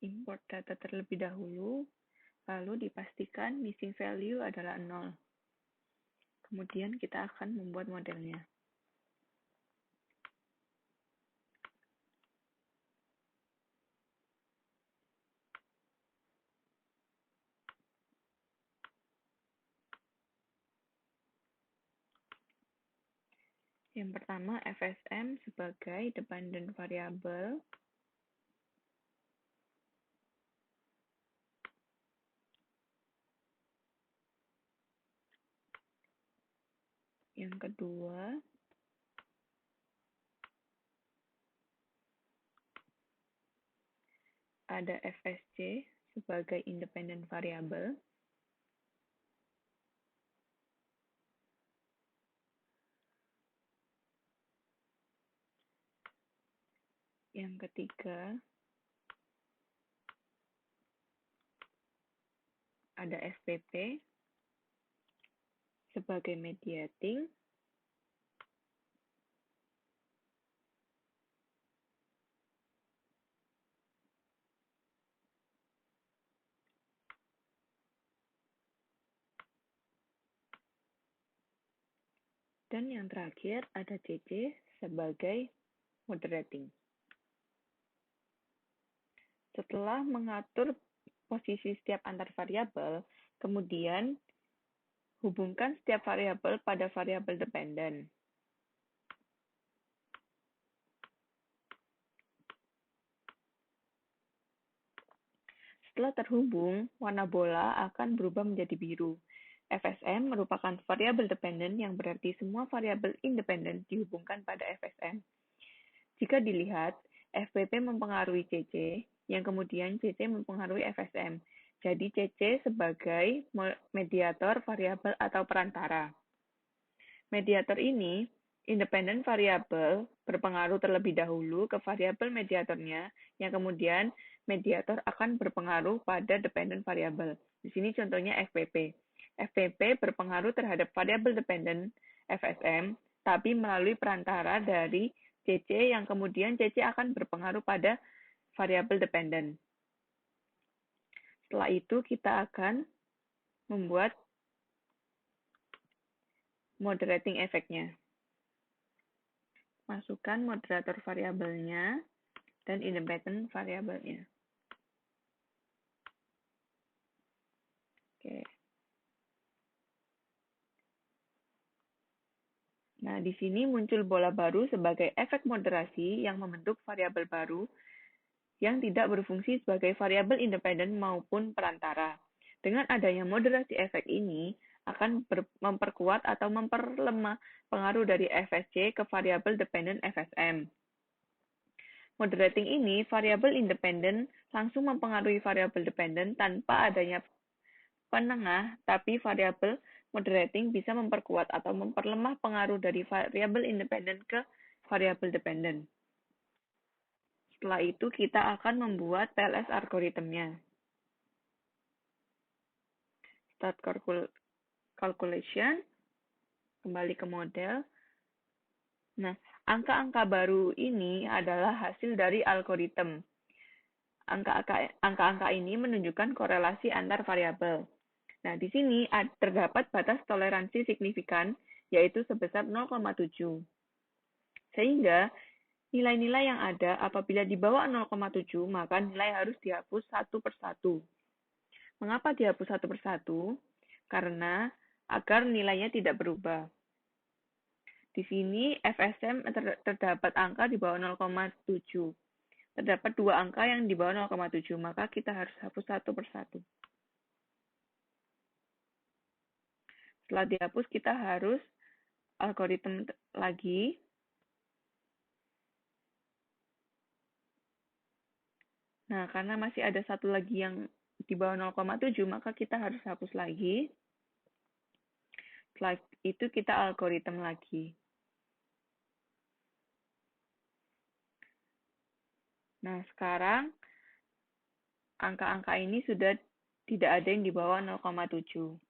import data terlebih dahulu, lalu dipastikan missing value adalah 0. Kemudian kita akan membuat modelnya. Yang pertama, FSM sebagai dependent variable. Yang kedua, ada FSC sebagai independent variable. Yang ketiga, ada FPP sebagai mediating. Dan yang terakhir ada CC sebagai moderating. Setelah mengatur posisi setiap antar variabel, kemudian hubungkan setiap variabel pada variabel dependen. Setelah terhubung, warna bola akan berubah menjadi biru. FSM merupakan variabel dependen yang berarti semua variabel independen dihubungkan pada FSM. Jika dilihat, FPP mempengaruhi CC, yang kemudian CC mempengaruhi FSM. Jadi CC sebagai mediator variabel atau perantara. Mediator ini, independent variabel, berpengaruh terlebih dahulu ke variabel mediatornya, yang kemudian mediator akan berpengaruh pada dependent variabel. Di sini contohnya FPP. FPP berpengaruh terhadap variabel dependent FSM, tapi melalui perantara dari CC yang kemudian CC akan berpengaruh pada variabel dependent. Setelah itu kita akan membuat moderating efeknya. Masukkan moderator variabelnya dan independent variabelnya. Oke. Nah, di sini muncul bola baru sebagai efek moderasi yang membentuk variabel baru yang tidak berfungsi sebagai variabel independen maupun perantara. Dengan adanya moderasi efek ini, akan memperkuat atau memperlemah pengaruh dari FSC ke variabel dependent FSM. Moderating ini, variabel independen langsung mempengaruhi variabel dependent tanpa adanya penengah, tapi variabel moderating bisa memperkuat atau memperlemah pengaruh dari variabel independen ke variabel dependent. Setelah itu, kita akan membuat TLS algoritmnya. Start calculation, kembali ke model. Nah, angka-angka baru ini adalah hasil dari algoritma. Angka-angka ini menunjukkan korelasi antar variabel. Nah, di sini terdapat batas toleransi signifikan, yaitu sebesar 0,7. Sehingga nilai-nilai yang ada apabila di bawah 0,7, maka nilai harus dihapus satu persatu. Mengapa dihapus satu persatu? Karena agar nilainya tidak berubah. Di sini FSM terdapat angka di bawah 0,7. Terdapat dua angka yang di bawah 0,7, maka kita harus hapus satu persatu. Setelah dihapus, kita harus algoritma lagi. Nah, karena masih ada satu lagi yang di bawah 0,7, maka kita harus hapus lagi. Setelah itu, kita algoritma lagi. Nah, sekarang angka-angka ini sudah tidak ada yang di bawah 0,7.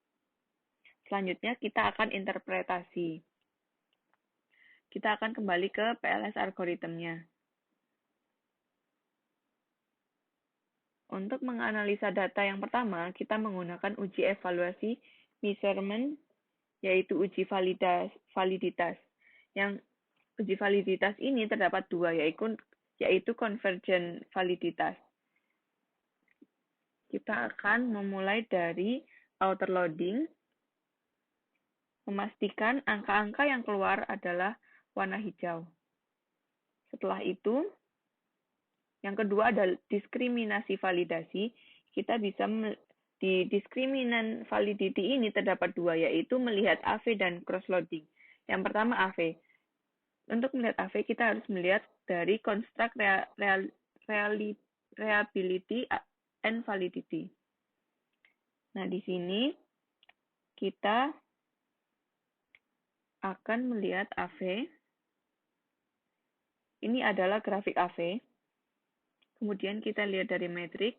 Selanjutnya, kita akan interpretasi. Kita akan kembali ke PLS algoritmnya. untuk menganalisa data yang pertama, kita menggunakan uji evaluasi measurement, yaitu uji validitas. Yang uji validitas ini terdapat dua, yaitu convergent validitas. Kita akan memulai dari outer loading, memastikan angka-angka yang keluar adalah warna hijau. Setelah itu, yang kedua adalah diskriminasi validasi. Kita bisa di diskriminan validity ini terdapat dua, yaitu melihat AV dan cross-loading. Yang pertama AV. Untuk melihat AV, kita harus melihat dari construct reliability and validity. Nah, di sini kita akan melihat AV. Ini adalah grafik AV. Kemudian kita lihat dari metrik.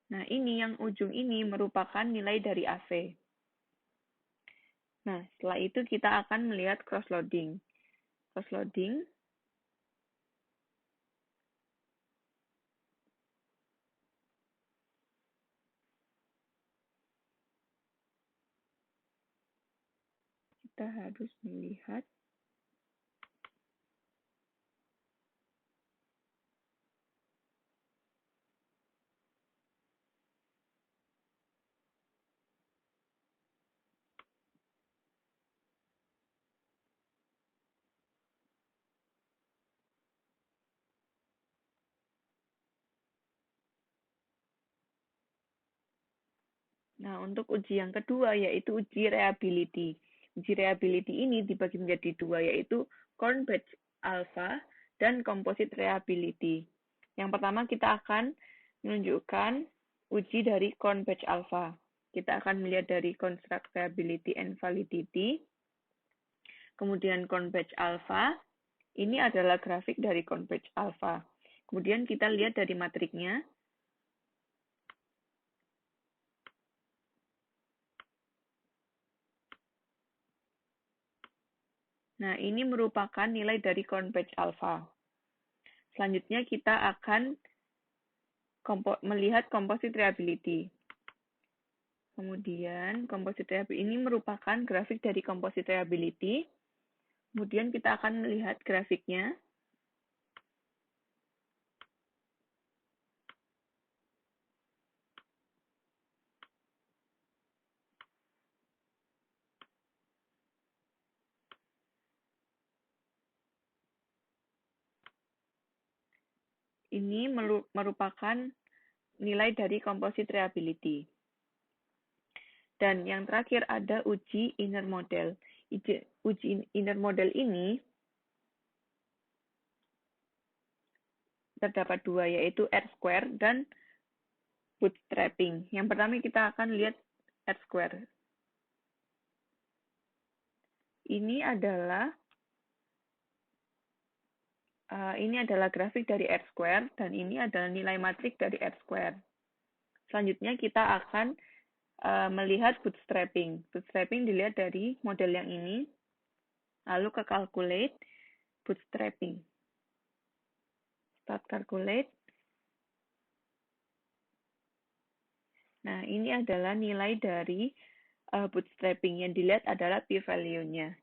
Nah, ini yang ujung ini merupakan nilai dari AV. Nah, setelah itu kita akan melihat cross-loading. Cross-loading kita harus melihat Nah, untuk uji yang kedua yaitu uji reliability. Uji reliability ini dibagi menjadi dua, yaitu corn batch alpha dan composite reliability. Yang pertama kita akan menunjukkan uji dari corn batch alpha. Kita akan melihat dari construct reliability and validity. Kemudian corn batch alpha, ini adalah grafik dari corn batch alpha. Kemudian kita lihat dari matriknya. Nah, ini merupakan nilai dari corn batch alpha. Selanjutnya kita akan melihat composite reliability. Kemudian composite reliability ini merupakan grafik dari composite reliability. Kemudian kita akan melihat grafiknya. Ini merupakan nilai dari composite reliability. Dan yang terakhir ada uji inner model. Uji inner model ini terdapat dua, yaitu R-square dan bootstrapping. Yang pertama kita akan lihat R-square. Ini adalah grafik dari R-square dan ini adalah nilai matrik dari R-square. Selanjutnya kita akan melihat bootstrapping. Bootstrapping dilihat dari model yang ini, lalu ke calculate bootstrapping. Start calculate. Nah, ini adalah nilai dari bootstrapping. Yang dilihat adalah p-value-nya.